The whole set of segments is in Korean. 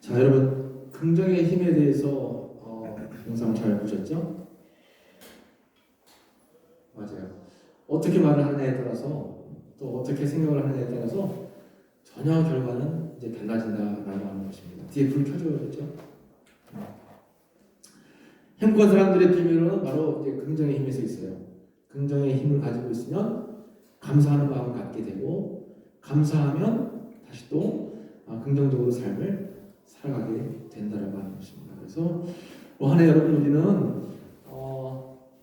자, 여러분, 긍정의 힘에 대해서 영상 잘 보셨죠? 맞아요. 어떻게 말을 하느냐에 따라서, 또 어떻게 생각을 하느냐에 따라서 전혀 결과는 이제 달라진다라고 하는 것입니다. 뒤에 불 켜줘야겠죠? 행복한 사람들의 비밀은 바로 이제 긍정의 힘에서 있어요. 긍정의 힘을 가지고 있으면 감사하는 마음을 갖게 되고, 감사하면 다시 또 긍정적으로 삶을 살아가게 된다라고 하는 것입니다. 그래서 한 해 여러분, 우리는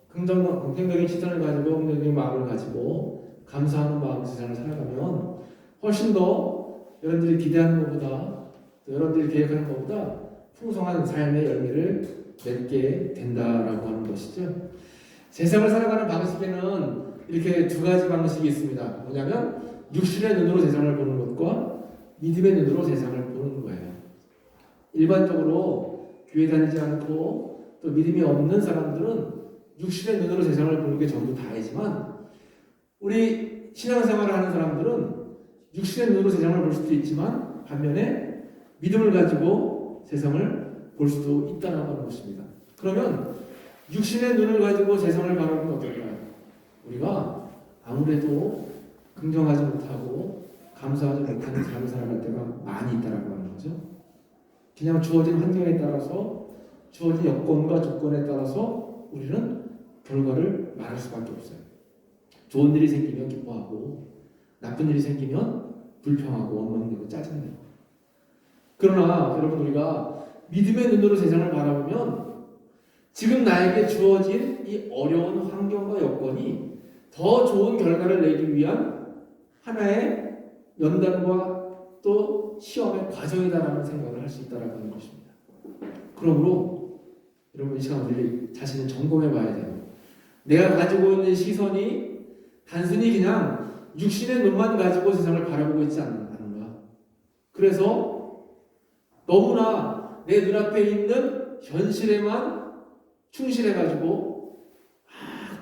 긍정적인 시선을 가지고 긍정적인 마음을 가지고 감사하는 마음으로 세상을 살아가면 훨씬 더 여러분들이 기대하는 것보다, 또 여러분들이 계획하는 것보다 풍성한 삶의 열매를 맺게 된다라고 하는 것이죠. 세상을 살아가는 방식에는 이렇게 두 가지 방식이 있습니다. 뭐냐면 육신의 눈으로 세상을 보는 것과 믿음의 눈으로 세상을 보는 거예요. 일반적으로 교회 다니지 않고 또 믿음이 없는 사람들은 육신의 눈으로 세상을 보는 게 전부 다이지만, 우리 신앙생활을 하는 사람들은 육신의 눈으로 세상을 볼 수도 있지만 반면에 믿음을 가지고 세상을 볼 수도 있다는 것입니다. 그러면 육신의 눈을 가지고 세상을 바라보면 어떨까요? 우리가 아무래도 긍정하지 못하고 감사하지 못하는 삶을 살아갈 때가 많이 있다라고 하는 거죠. 그냥 주어진 환경에 따라서, 주어진 여건과 조건에 따라서 우리는 결과를 말할 수밖에 없어요. 좋은 일이 생기면 기뻐하고, 나쁜 일이 생기면 불평하고, 원망되고, 짜증내고. 그러나 여러분, 우리가 믿음의 눈으로 세상을 바라보면 지금 나에게 주어진 이 어려운 환경과 여건이 더 좋은 결과를 내기 위한 하나의 연단과 또 시험의 과정이다라는 생각을 할 수 있다라고 하는 것입니다. 그러므로 여러분, 이 시간 우리 자신을 점검해 봐야 돼요. 내가 가지고 있는 시선이 단순히 그냥 육신의 눈만 가지고 세상을 바라보고 있지 않는가. 그래서 너무나 내 눈앞에 있는 현실에만 충실해가지고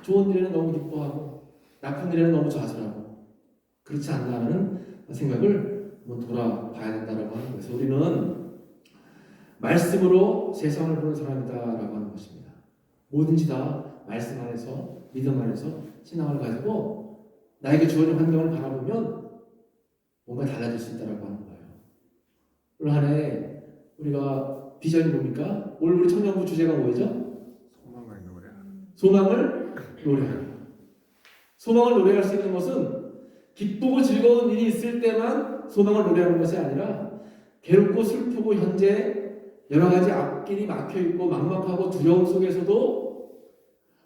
좋은 일에는 너무 기뻐하고 나쁜 일에는 너무 좌절하고, 그렇지 않나는 생각을 한번 돌아봐야 된다라고 하는 거예요. 우리는 말씀으로 세상을 보는 사람이다라고 하는 것입니다. 뭐든지 다 말씀 안에서, 믿음 안에서 신앙을 가지고 나에게 주어진 환경을 바라보면 뭔가 달라질 수 있다라고 하는 거예요. 올 한 해 우리가 비전이 뭡니까? 올 우리 청년부 주제가 뭐죠? 소망을 노래하는. 소망을 노래하는. 소망을 노래할 수 있는 것은 기쁘고 즐거운 일이 있을 때만 소망을 노래하는 것이 아니라, 괴롭고 슬프고 현재 여러 가지 앞길이 막혀있고 막막하고 두려움 속에서도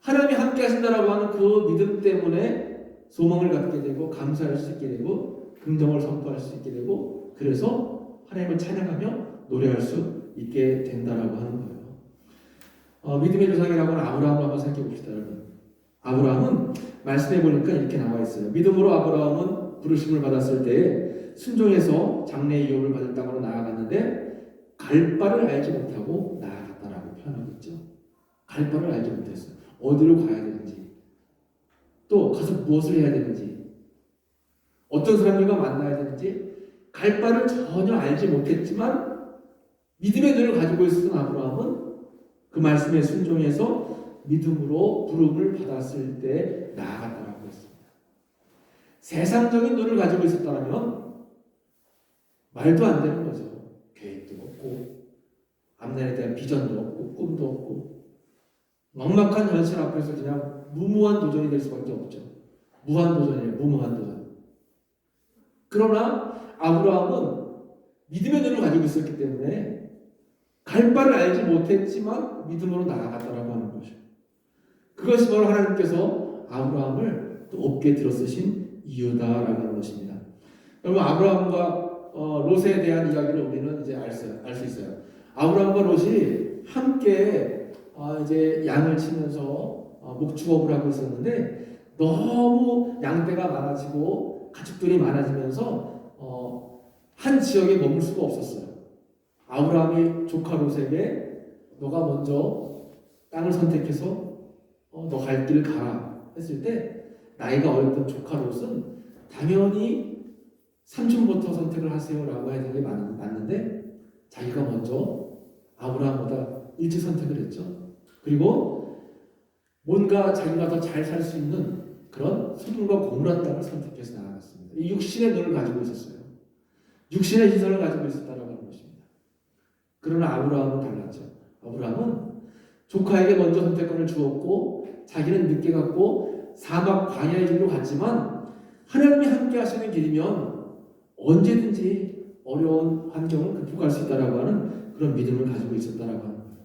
하나님이 함께 하신다라고 하는 그 믿음 때문에 소망을 갖게 되고, 감사할 수 있게 되고, 긍정을 선포할 수 있게 되고, 그래서 하나님을 찬양하며 노래할 수 있게 된다라고 하는 거예요. 믿음의 조상이라고 하는 아브라함을 한번 생각해 봅시다, 여러분. 아브라함은 말씀해 보니까 이렇게 나와 있어요. 믿음으로 아브라함은 부르심을 받았을 때에 순종해서 장래의 유업을 받을 땅으로 나아갔는데 갈 바를 알지 못하고 나아갔다라고 표현하고 있죠. 갈 바를 알지 못했어요. 어디로 가야 되는지, 또 가서 무엇을 해야 되는지, 어떤 사람들과 만나야 되는지 갈 바를 전혀 알지 못했지만 믿음의 눈을 가지고 있었던 아브라함은 그 말씀에 순종해서 믿음으로 부름을 받았을 때 나아갔다라고 했습니다. 세상적인 눈을 가지고 있었다면 말도 안 되는 거죠. 계획도 없고, 앞날에 대한 비전도 없고, 꿈도 없고, 막막한 현실 앞에서 그냥 무모한 도전이 될 수밖에 없죠. 무한도전이에요. 무모한 도전. 그러나 아브라함은 믿음의 눈을 가지고 있었기 때문에 갈 바를 알지 못했지만 믿음으로 나아갔다라고 하는 거죠. 그것이 바로 하나님께서 아브라함을 또 업게 들어쓰신 이유다라고 하는 것입니다. 여러분, 아브라함과 롯에 대한 이야기를 우리는 이제 알 수 있어요. 아브라함과 롯이 함께 이제 양을 치면서 목축업을 하고 있었는데, 너무 양떼가 많아지고 가축들이 많아지면서 한 지역에 머물 수가 없었어요. 아브라함이 조카 롯에게 너가 먼저 땅을 선택해서 너 갈 길을 가라 했을 때, 나이가 어렸던 조카 롯은 당연히 삼촌부터 선택을 하세요라고 해야 되는 게 맞는데, 자기가 먼저 아브라함보다 일찍 선택을 했죠. 그리고 뭔가 자기가 더 잘 살 수 있는 그런 소돔과 고모라 땅을 선택해서 나아갔습니다. 이 육신의 눈을 가지고 있었어요. 육신의 시선을 가지고 있었다라고 하는 것입니다. 그러나 아브라함은 달랐죠. 아브라함은 조카에게 먼저 선택권을 주었고 자기는 늦게 갔고 사막 광야의 길로 갔지만 하나님이 함께 하시는 길이면 언제든지 어려운 환경을 극복할 수 있다라고 하는 그런 믿음을 가지고 있었다라고 하는 거예요.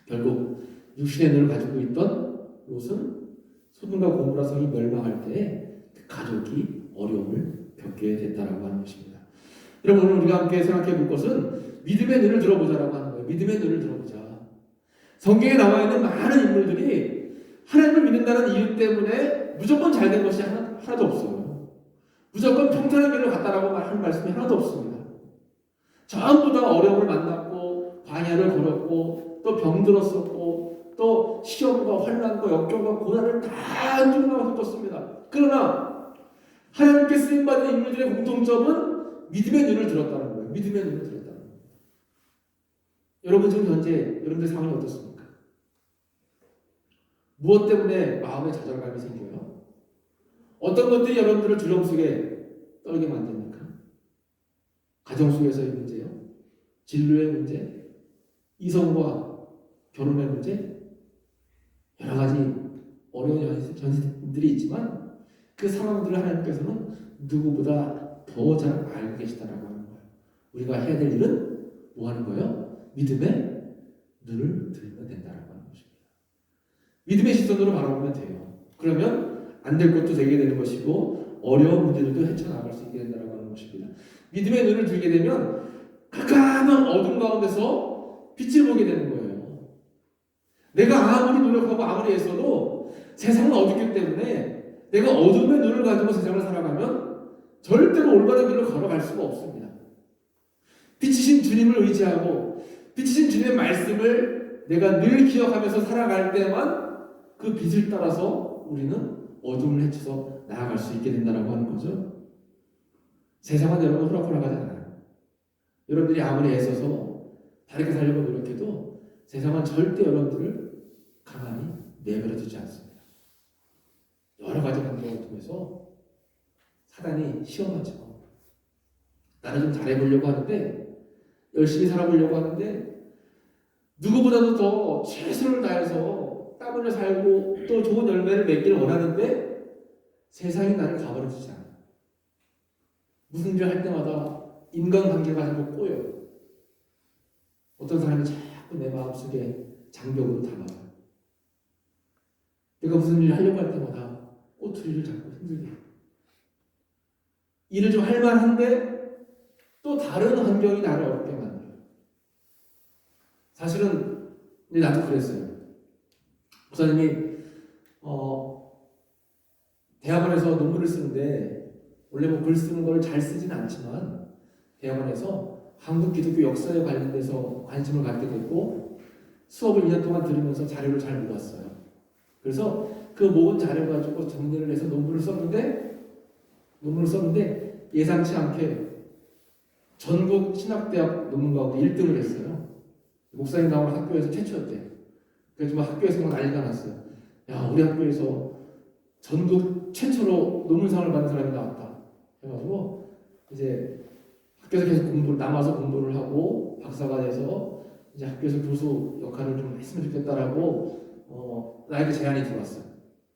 결국 육신의 눈을 가지고 있던 롯은 소돔과 고모라 성이 멸망할 때에 그 가족이 어려움을 겪게 됐다라고 하는 것입니다. 여러분 오늘 우리가 함께 생각해 볼 것은 믿음의 눈을 들어보자라고 하는 거예요. 믿음의 눈을 들어보자. 성경에 나와 있는 많은 인물들이 하나님을 믿는다는 이유 때문에 무조건 잘된 것이 하나도 없어요. 무조건 평탄한 길을 갔다라고 하는 말씀이 하나도 없습니다. 전부 다 어려움을 만났고 광야를 걸었고 또 병들었었고 또 시험과 환난과 역경과 고난을 다 경험하고 겪었습니다. 그러나 하나님께 쓰임받은 인물들의 공통점은 믿음의 눈을 들었다는 거예요. 믿음의 눈을 들었다는 거예요. 여러분 지금 현재 여러분들 상황이 어떻습니까? 무엇 때문에 마음에 좌절감이 생겨요? 어떤 것들이 여러분들을 두려움 속에 떨게 만듭니까? 가정 속에서의 문제요? 진로의 문제? 이성과 결혼의 문제? 여러 가지 어려운 현실들이 있지만 그 상황들을 하나님께서는 누구보다 더 잘 알고 계시다라고 하는 거예요. 우리가 해야 될 일은 뭐 하는 거예요? 믿음의 눈을 들면 된다라고 하는 것입니다. 믿음의 시선으로 바라보면 돼요. 그러면 안 될 것도 되게 되는 것이고 어려운 문제들도 헤쳐나갈 수 있게 된다라고 하는 것입니다. 믿음의 눈을 들게 되면 깜깜한 어둠 가운데서 빛을 보게 되는 거예요. 내가 아무리 노력하고 아무리 애써도 세상은 어둡기 때문에 내가 어둠의 눈을 가지고 세상을 살아가면 절대로 올바른 길로 걸어갈 수가 없습니다. 빛이신 주님을 의지하고 빛이신 주님의 말씀을 내가 늘 기억하면서 살아갈 때만 그 빛을 따라서 우리는 어둠을 헤쳐서 나아갈 수 있게 된다고 하는 거죠. 세상은 여러분 호락호락하지 않아요. 여러분들이 아무리 애써서 다르게 살려고 노력해도 세상은 절대 여러분들을 가만히 내버려 두지 않습니다. 여러 가지 환경을 통해서 사단이 시험하죠. 나는 좀 잘해보려고 하는데 열심히 살아보려고 하는데 누구보다도 더 최선을 다해서 땀 흘려 살고 또 좋은 열매를 맺기를 원하는데 세상이 나를 가버려주지 않아요. 무슨 일을 할 때마다 인간관계가 자꾸 꼬여요. 어떤 사람이 자꾸 내 마음속에 장벽으로 다가와요. 내가 무슨 일을 하려고 할 때마다 꼬투리를 잡고 힘들게 해요. 일을 좀 할 만한데 또 다른 환경이 나를 어렵게 만들어요. 사실은 나도 그랬어요. 목사님이 대학원에서 논문을 쓰는데 원래 뭐 글 쓰는 걸 잘 쓰지는 않지만 대학원에서 한국 기독교 역사에 관련돼서 관심을 갖게 됐고 수업을 2년 동안 들으면서 자료를 잘 모았어요. 그래서 그 모은 자료 가지고 정리를 해서 논문을 썼는데 예상치 않게 전국 신학대학 논문 가운데 1등을 했어요. 목사님 나오는 학교에서 최초였대요. 그래서 막 학교에서 막 난리가 났어요. 야, 우리 학교에서 전국 최초로 논문상을 받은 사람이 나왔다. 해가지고 이제 학교에서 계속 남아서 공부를 하고 박사가 돼서 이제 학교에서 교수 역할을 좀 했으면 좋겠다라고 나에게 제안이 들어왔어요.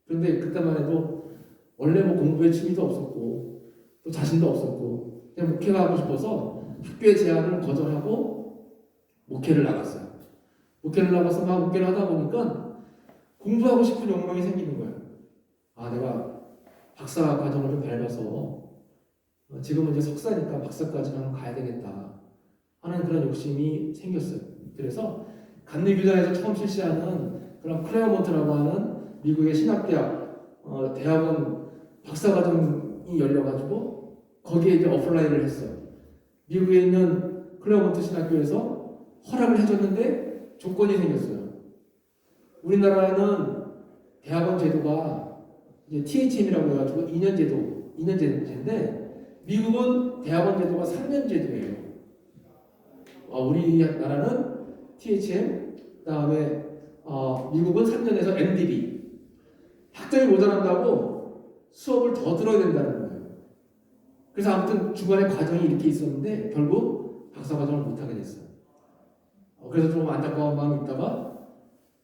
그런데 그때만 해도 원래 뭐 공부에 취미도 없었고 또 자신도 없었고 그냥 목회가 하고 싶어서 학교의 제안을 거절하고 목회를 나갔어요. 목회를 나가서 막 목회를 하다 보니까 공부하고 싶은 욕망이 생기는 거예요. 아, 내가 박사 과정을 좀 밟아서 지금은 이제 석사니까 박사까지는 한번 가야 되겠다 하는 그런 욕심이 생겼어요. 그래서 감리교단에서 처음 실시하는 그런 클레어몬트라고 하는 미국의 신학대학 대학원 박사과정이 열려가지고 거기에 이제 어플라이를 했어요. 미국에 있는 클레어몬트 신학교에서 허락을 해줬는데 조건이 생겼어요. 우리나라는 대학원 제도가 이제 THM이라고 해가지고 2년 제도인데 미국은 대학원 제도가 3년 제도예요. 우리나라는 THM, 그다음에 미국은 3년에서 MDB. 학점이 모자란다고 수업을 더 들어야 된다는 거예요. 그래서 아무튼 중간에 과정이 이렇게 있었는데 결국 박사과정을 못하게 됐어요. 그래서 좀 안타까운 마음이 있다가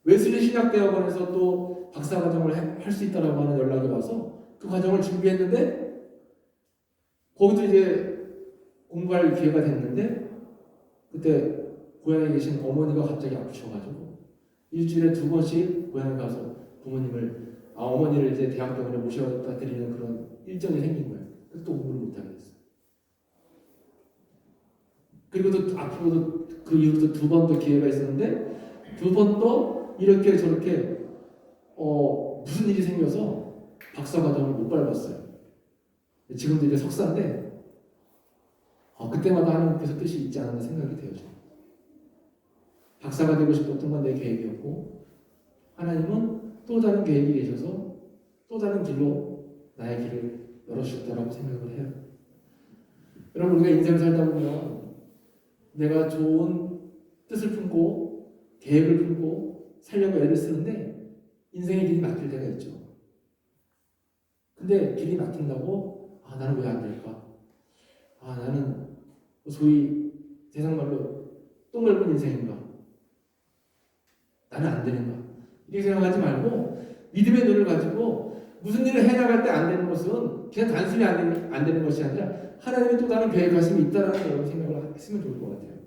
웨슬리 신약대학원에서 또 박사과정을 할 수 있다라고 하는 연락이 와서 그 과정을 준비했는데 거기도 이제 공부할 기회가 됐는데 그때 고향에 계신 어머니가 갑자기 아프셔가지고 일주일에 2번씩 고향에 가서 어머니를 이제 대학병원에 모셔다 드리는 그런 일정이 생긴 거예요. 그래서 또 공부를 못하게 됐어요. 그리고 또 앞으로도 그 이후로 2번 더 기회가 있었는데 2번 또 이렇게 저렇게 무슨 일이 생겨서 박사과정을 못 밟았어요. 지금도 이제 석사인데 그때마다 하나님께서 뜻이 있지 않았나 생각이 돼요. 박사가 되고 싶었던 건 내 계획이었고 하나님은 또 다른 계획이 계셔서 또 다른 길로 나의 길을 열어주셨다라고 생각을 해요. 여러분 우리가 인생 살다 보면 내가 좋은 뜻을 품고 계획을 품고 살려고 애를 쓰는데 인생의 길이 막힐 때가 있죠. 근데 길이 막힌다고 나는 왜 안 될까? 나는 소위 세상 말로 똥 밟은 인생인가? 나는 안 되는가? 이렇게 생각하지 말고 믿음의 눈을 가지고 무슨 일을 해나갈 때 안 되는 것은 그냥 단순히 안 되는 것이 아니라 하나님의 또 다른 계획하심이 있다는 여러분 생각을 했으면 좋을 것 같아요.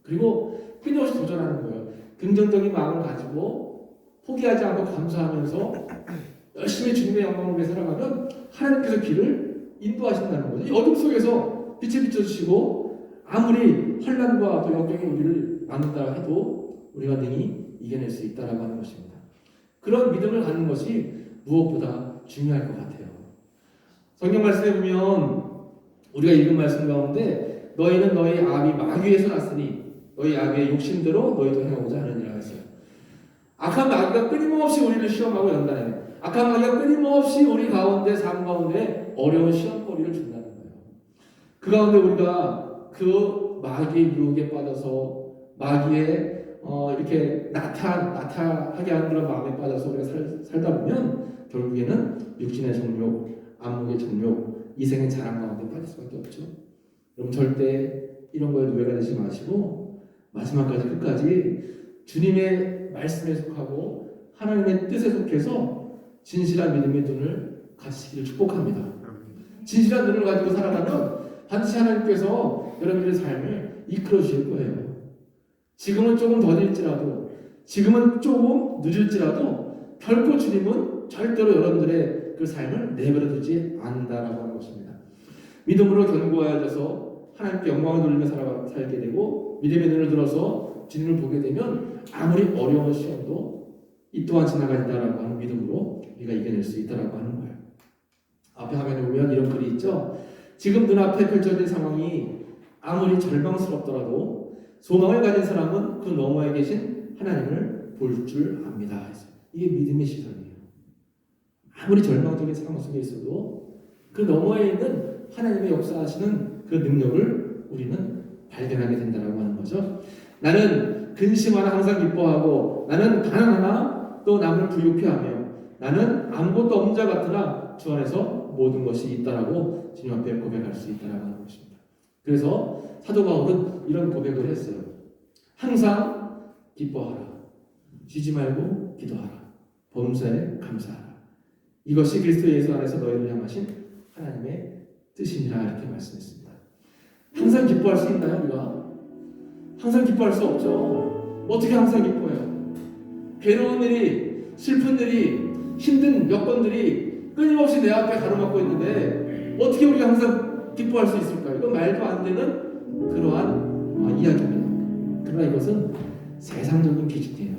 그리고 끊임없이 도전하는 거예요. 긍정적인 마음을 가지고 포기하지 않고 감사하면서 열심히 주님의 영광을 위해 살아가면 하나님께서 길을 인도하신다는 거죠. 이 어둠 속에서 빛을 비춰주시고 아무리 환난과 또 역경이 우리를 막는다 해도 우리가 능히 이겨낼 수 있다라고 하는 것입니다. 그런 믿음을 갖는 것이 무엇보다 중요할 것 같아요. 성경 말씀에 보면 우리가 읽은 말씀 가운데 너희는 너희 아비 마귀에서 났으니 너희 아비의 욕심대로 너희도 행하고자 하느니라 했어요. 악한 마귀가 끊임없이 우리를 시험하고 연단해요. 악한 마귀가 끊임없이 우리 가운데 삶 가운데 어려운 시험거리를 준다는 거예요. 그 가운데 우리가 그 마귀의 유혹에 빠져서 마귀의 이렇게 나타하게 하는 그런 마음에 빠져서 우리가 살다 보면 결국에는 육신의 정욕, 안목의 정욕, 이생의 자랑 가운데 빠질 수밖에 없죠. 여러분 절대 이런 거에 노예가 되지 마시고 마지막까지 끝까지 주님의 말씀에 속하고 하나님의 뜻에 속해서 진실한 믿음의 눈을 가지시기를 축복합니다. 진실한 눈을 가지고 살아가면 반드시 하나님께서 여러분들의 삶을 이끌어 주실 거예요. 지금은 조금 더딜지라도 지금은 조금 늦을지라도 결코 주님은 절대로 여러분들의 그 삶을 내버려 두지 않는다라고 하는 것입니다. 믿음으로 견고하여져서 하나님께 영광을 돌리며 살게 되고 믿음의 눈을 들어서 주님을 보게 되면 아무리 어려운 시험도 이 또한 지나간다라고 하는 믿음으로 우리가 이겨낼 수 있다라고 하는 거예요. 앞에 화면에 보면 이런 글이 있죠. 지금 눈앞에 펼쳐진 상황이 아무리 절망스럽더라도 소망을 가진 사람은 그 너머에 계신 하나님을 볼 줄 압니다. 이게 믿음의 시선이에요. 아무리 절망적인 상황 속에 있어도 그 너머에 있는 하나님의 역사하시는 그 능력을 우리는 발견하게 된다라고 하는 거죠. 나는 근심하나 항상 기뻐하고 나는 가난하나 또 남을 부유케하며 나는 아무것도 없는 자 같으나 주 안에서 모든 것이 있다라고 주님 앞에 고백할 수 있다라고 하는 것입니다. 그래서 사도 바울은 이런 고백을 했어요. 항상 기뻐하라. 쉬지 말고 기도하라. 범사에 감사하라. 이것이 그리스도 예수 안에서 너희를 향하신 하나님의 뜻이니라 이렇게 말씀했습니다. 항상 기뻐할 수 있나요, 우리가? 항상 기뻐할 수 없죠. 어떻게 항상 기뻐해요? 괴로운 일이, 슬픈 일이, 힘든 여건들이 끊임없이 내 앞에 가로막고 있는데 어떻게 우리가 항상 기뻐할 수 있을까요? 이건 말도 안 되는 그러한 이야기입니다. 그러나 이것은 세상적인 기준이에요.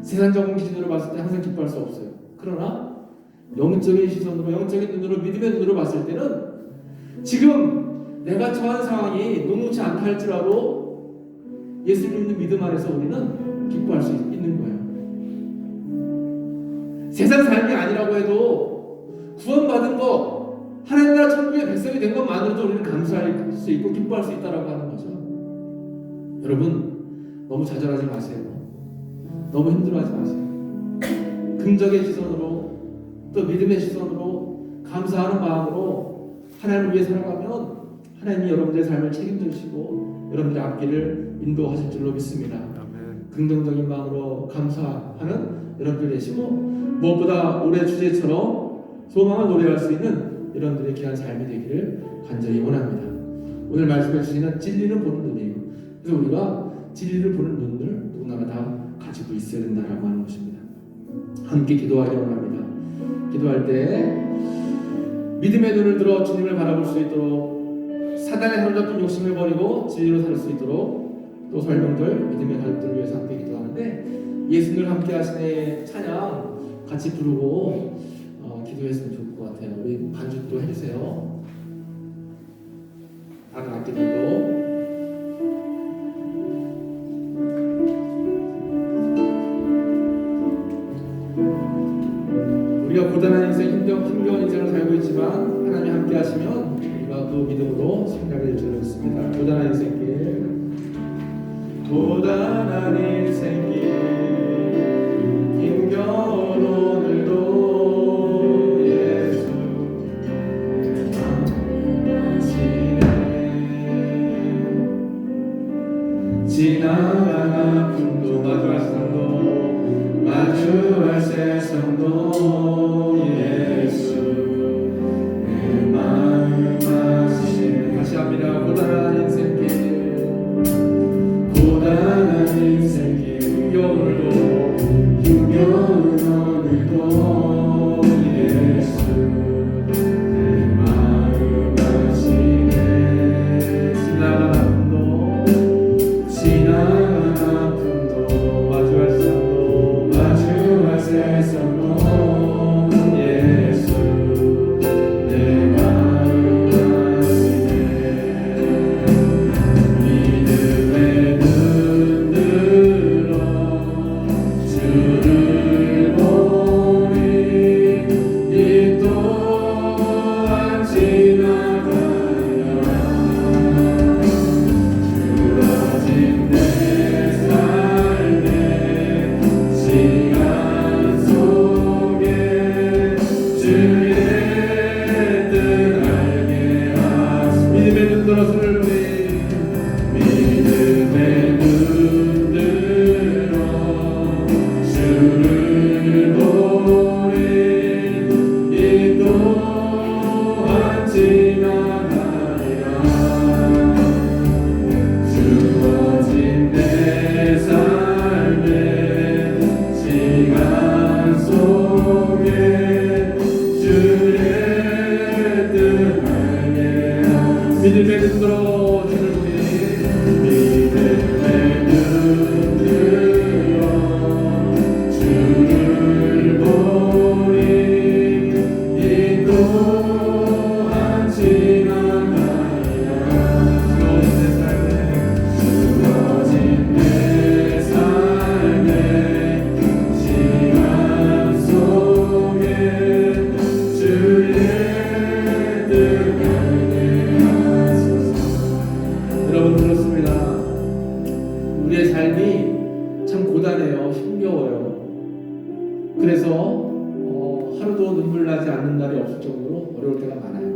세상적인 기준으로 봤을 때 항상 기뻐할 수 없어요. 그러나 영적인 시선으로, 영적인 눈으로, 믿음의 눈으로 봤을 때는 지금 내가 처한 상황이 녹록지 않다 할지라도 예수를 믿는 믿음 안에서 우리는 기뻐할 수 있는 거예요. 세상 삶이 아니라고 해도 구원받은 거, 하나님 나라 천국의 백성이 된 것만으로도 우리는 감사할 수 있고 기뻐할 수 있다라고 하는 거죠. 여러분 너무 좌절하지 마세요. 너무 힘들어하지 마세요. 긍정의 시선으로 또 믿음의 시선으로 감사하는 마음으로 하나님을 위해 살아가면 하나님이 여러분들의 삶을 책임지시고 여러분들의 앞길을 인도하실 줄로 믿습니다. 아멘. 긍정적인 마음으로 감사하는 여러분들 되시고 무엇보다 올해 주제처럼 소망을 노래할 수 있는 여러분들의 귀한 삶이 되기를 간절히 원합니다. 오늘 말씀해 주시는 진리는 보는 눈이에요. 그래서 우리가 진리를 보는 눈을 누구나 다 가지고 있어야 된다라고 하는 것입니다. 함께 기도하기 원합니다. 기도할 때 믿음의 눈을 들어 주님을 바라볼 수 있도록 사단의 사로잡힌 욕심을 버리고 진리로 살 수 있도록 또 설명들 믿음의 가족들을 위해서 함께 기도하는데 예수님을 함께 하시는 찬양 같이 부르고 기도했으면 좋을 것 같아요. 우리 반주도 해주세요. 다른 악기들도 우리가 고단한 인생, 힘겨운 인생을 살고 있지만 하나님이 함께 하시면 우리가 그 믿음으로 승리하게 될 줄 믿습니다. 고단한 인생길, 고단한 인생길, 힘겨운 오늘도 예수 만나시네. 지나간 아픔도 마주할 삶도 마주할 세상도 예수 내 마음 아시네. 다시 합니다. 고단한 인생길, 고단한 인생길, 힘겨운 오늘도 예수 내 마음 아시네. 지나간 아픔도 마주할 세상도 예수 내 마음 아시네. 믿음의 눈 들어 주를 보니 이 또한 지나가야 주어진 내 삶의 시간 속에 주의 뜻 알게 하시니. 믿음의 눈 들어 주를 보니 믿음의 눈 들어 주를 보니 이 또한 지나가리라. 주어진 내 삶의 시간 속에 주의 뜻 알게 하시니. 믿음의 눈 들어 주를 보니 믿음의 눈 들어 주를 보니 이 또한 지나가리라. 주어진 내 삶의 시간 속에 주의 뜻 알게 하소서. 여러분 그렇습니다. 우리의 삶이 참 고단해요. 힘겨워요. 그래서 하루도 눈물 나지 않는 날이 없을 정도로 어려울 때가 많아요.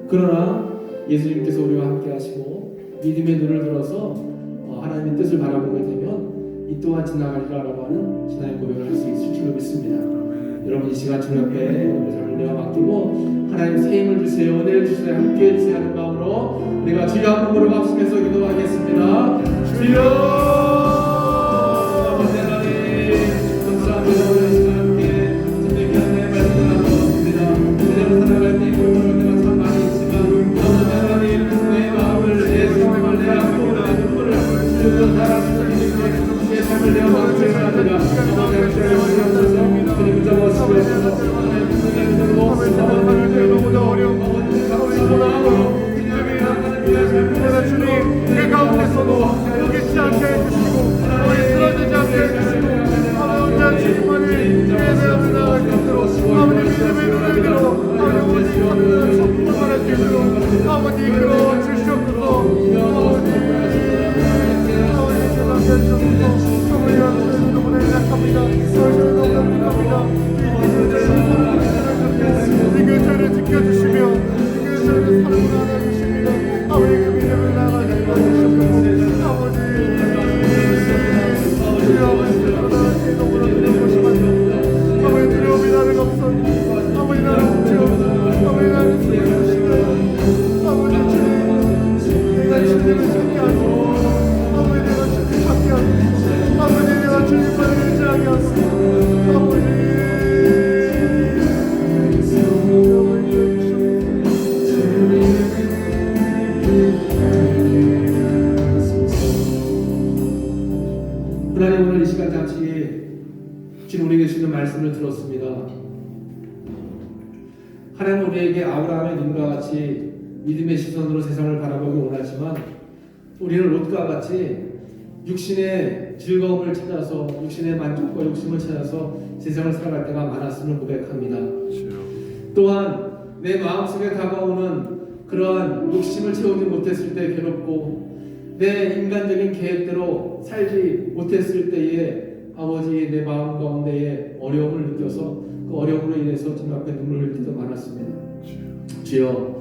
그러나 예수님께서 우리와 함께 하시고 믿음의 눈을 들어서 하나님의 뜻을 바라보게 되면 이 또한 지나가리라라고 하는 신앙의 고백을 할 수 있을 줄로 믿습니다. 여러분 이 시간 주님 앞에 우리 삶을 내어 맡기고 하나님 새 힘을 주세요, 은혜를 주세요, 함께 해주세요 하는 마음으로 우리가 주여 한 번으로 합심해서 기도하겠습니다. 주여 하나님 감사합니다. 오늘 시간 함께 주님께 하나님의 말씀을 나누었습니다. 그대로 살아갈 때 골고루 때가 참 많이 있지만 하나님 내 마음을 내 생각을 내 앞으로 내 눈물을 주님과 살아주시는 내 삶을 내어 맡기겠습니다. 주님 붙잡아주시고 너무나 어려운 주님 그 가운데서도 포기치 않게 해주시고 너희 쓰러지지 않게 해주시고 아버지 주님만을 예배하며 나아갈 수 있도록 아버지 믿음의 눈을 들어 아버지 오직 오늘 성품을 말할 수 있도록 아버지 이끌어 주시옵소서. 아버지 주시는 말씀을 들었습니다. 하나님 우리에게 아브라함의 눈과 같이 믿음의 시선으로 세상을 바라보기 원하지만 우리는 롯과 같이 육신의 즐거움을 찾아서 육신의 만족과 욕심을 찾아서 세상을 살아갈 때가 많았음을 고백합니다. 또한 내 마음속에 다가오는 그러한 욕심을 채우지 못했을 때 괴롭고 내 인간적인 계획대로 살지 못했을 때에 아버지 내 마음 가운데에 어려움을 느껴서 그 어려움으로 인해서 주님 앞에 눈물을 흘릴 때도 많았습니다. 주여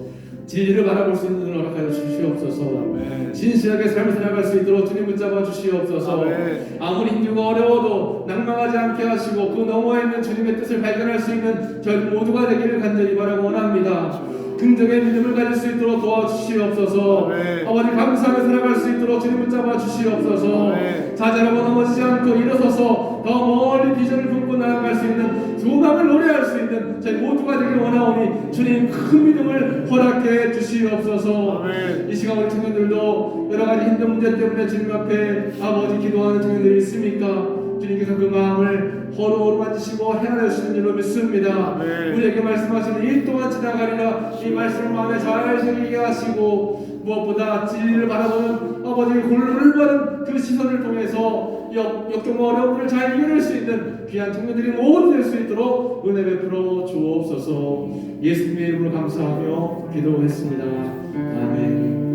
진리를 바라볼 수 있는 눈을 허락하여 주시옵소서. 아멘. 진실하게 삶을 살아갈 수 있도록 주님 붙잡아 주시옵소서. 아멘. 아무리 힘들고 어려워도 낭망하지 않게 하시고 그 너머에 있는 주님의 뜻을 발견할 수 있는 저희 모두가 되기를 간절히 바라고 원합니다. 긍정의 믿음을 가질 수 있도록 도와주시옵소서. 아멘. 아버지 감사하며 살아갈 수 있도록 주님 붙잡아 주시옵소서. 아멘. 좌절하고 넘어지지 않고 일어서서 더 멀리 비전을 품고 나아갈 수 있는 소망을 노래할 수 있는 저희 모두가 되길 원하오니 주님 큰 믿음을 허락해 주시옵소서. 아멘. 이 시간 우리 청년들도 여러 가지 힘든 문제 때문에 주님 앞에 아버지 기도하는 청년들이 있습니까? 주님께서 그 마음을 허로허로 만지시고 해결해 주시는 줄로 믿습니다. 아멘. 우리에게 말씀하시는 일 동안 지나가리라 이 말씀을 마음에 잘 새기게 하시고 무엇보다 진리를 바라보는 아버지의 골고루 그 시선을 통해서 역경과 어려움을 잘 이겨낼 수 있는 귀한 청년들이 모두 될 수 있도록 은혜 베풀어 주옵소서. 예수님의 이름으로 감사하며 기도했습니다. 아멘.